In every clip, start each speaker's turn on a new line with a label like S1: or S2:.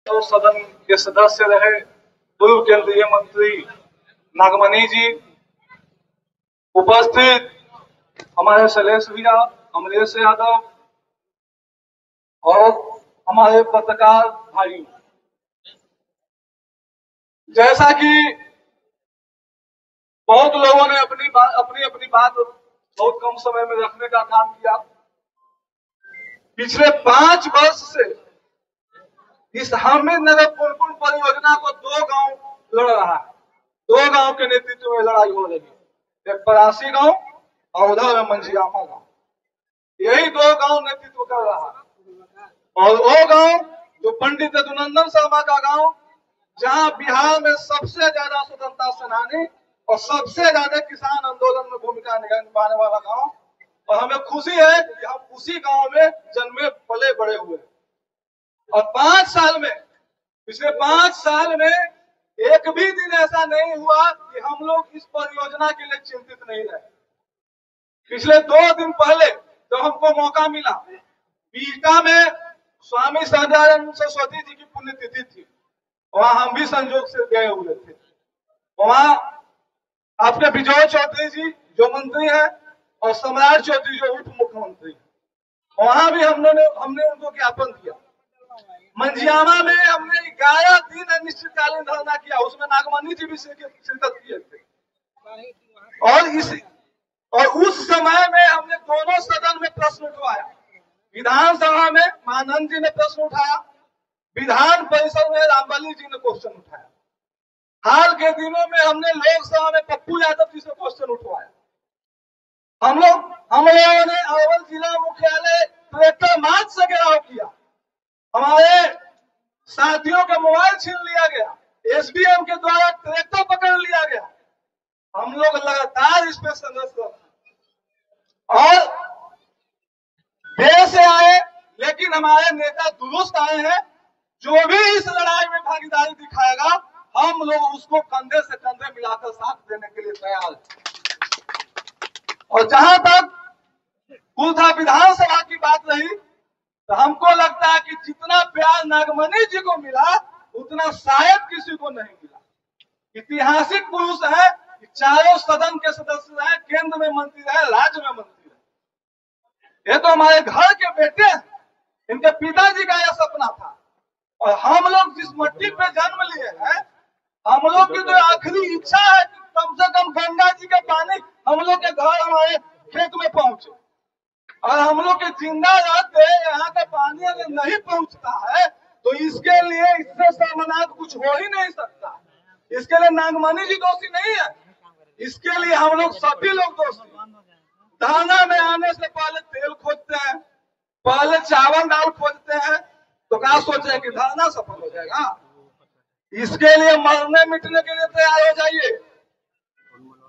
S1: तो सदन के सदस्य रहे पूर्व केंद्रीय मंत्री नागमणि जी, उपस्थित हमारे शैलेश भैया, अमलेश यादव और हमारे पत्रकार भाई, जैसा कि बहुत लोगों ने अपनी बात बहुत कम समय में रखने का काम किया। पिछले 5 वर्ष से इस हामिद नगर पुनपुन परियोजना को 2 गांव लड़ रहा है। 2 गांव के नेतृत्व में लड़ाई हो रही है, एक परासी गांव और उधर मंझियामा गांव। यही 2 गांव नेतृत्व कर रहा है। और वो गांव जो पंडित यदुनंदन शर्मा का गांव, जहां बिहार में सबसे ज्यादा स्वतंत्रता सेनानी और सबसे ज्यादा किसान आंदोलन में भूमिका निभाने वाला गांव, और हमें खुशी है कि हम उसी गांव में जन्मे पले बड़े हुए। और 5 साल में, पिछले 5 साल में एक भी दिन ऐसा नहीं हुआ कि हम लोग इस परियोजना के लिए चिंतित नहीं रहे। पिछले 2 दिन पहले जब हमको मौका मिला, बीटा में स्वामी सहजानंद सरस्वती जी की पुण्यतिथि थी, वहां हम भी संजोग से गए हुए थे। वहां आपके विजय चौधरी जी जो मंत्री हैं और सम्राट चौधरी जो उप मुख्यमंत्री, वहां भी हमने उनको ज्ञापन दिया। मंझियामा में हमने 11 दिन अनिश्चितकालीन धरना किया, उसमें नागमणि जी भी शिरकत किए थे। और उस समय में हमने दोनों सदन में प्रश्न उठवाया। विधानसभा में महानंद जी ने प्रश्न उठाया, विधान परिषद में रामबली जी ने क्वेश्चन उठाया। हाल के दिनों में हमने लोकसभा में पप्पू यादव जी से क्वेश्चन उठवाया। हम लोगों ने अरवल जिला मुख्यालय ट्रैक्टर मार्च से घेराव किया। हमारे साथियों के मोबाइल छीन लिया गया, एसडीएम के द्वारा ट्रैक्टर पकड़ लिया गया। हम लोग लगातार इस पे संघर्ष कर रहे हैं और देर से आए, लेकिन हमारे नेता दुरुस्त आए हैं। जो भी इस लड़ाई में भागीदारी दिखाएगा, हम लोग उसको कंधे से कंधे मिलाकर साथ देने के लिए तैयार हैं। और जहां तक कुलथा विधानसभा की बात रही, तो हमको लगता है कि जितना प्यार नागमणि जी को मिला, उतना शायद किसी को नहीं मिला। ऐतिहासिक पुरुष है, चारों सदन के सदस्य हैं, केंद्र में मंत्री रहे, राज्य में मंत्री रहे। ये तो हमारे घर के बेटे हैं, इनके पिताजी का यह सपना था। और हम लोग जिस मट्टी पे जन्म लिए हैं, हम लोग की तो आखिरी इच्छा है कि कम से कम गंगा जी का पानी हम लोग के घर, हमारे खेत में पहुंचे। और हम लोग के जिंदा रहते यहाँ का पानी अगर नहीं पहुंचता है, तो इसके लिए इससे शर्मनाक कुछ हो ही नहीं सकता। इसके लिए नागमणि जी दोषी नहीं है, इसके लिए हम लोग सभी लोग दोषी। धरना में आने से पहले तेल खोजते हैं, पहले चावल दाल खोजते हैं, तो क्या सोचे हैं कि धरना सफल हो जाएगा? इसके लिए मरने मिटने के लिए तैयार हो जाइए।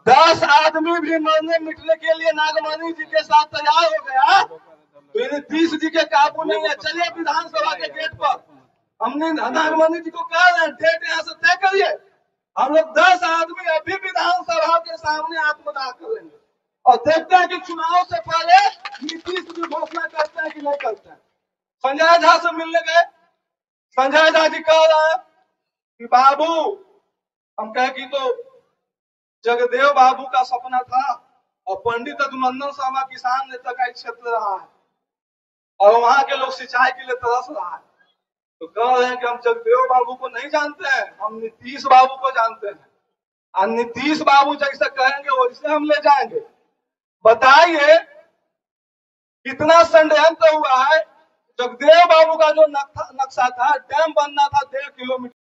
S1: 10 आदमी भी मरने मिटने के लिए नागमणि जी के साथ तैयार हो गया, तो इन 30 जी के काबू नहीं है। चलिए विधानसभा के गेट पर हमने नागमणि जी को कहा है, डेट यहाँ से तय करिए। हम लोग 10 आदमी अभी विधानसभा के सामने आत्मदाह कर लेंगे और देखते हैं कि चुनाव से पहले नीतीश जी घोषणा करते हैं कि नहीं करते हैं। संजय झा से मिलने गए, संजय झा जी कह रहे हैं कि बाबू, हम कहे कि तो जगदेव बाबू का सपना था और पंडित यदुनंदन शर्मा किसान नेता का क्षेत्र रहा है और वहां के लोग सिंचाई के लिए तरस रहा है। तो कह रहे हैं कि हम जगदेव बाबू को नहीं जानते हैं, हम नीतीश बाबू को जानते हैं और नीतीश बाबू जैसा कहेंगे वैसे हम ले जाएंगे। बताइए कितना षड्यंत्र हुआ है। जगदेव बाबू का जो नक्शा था, डैम बनना था 1.5 किलोमीटर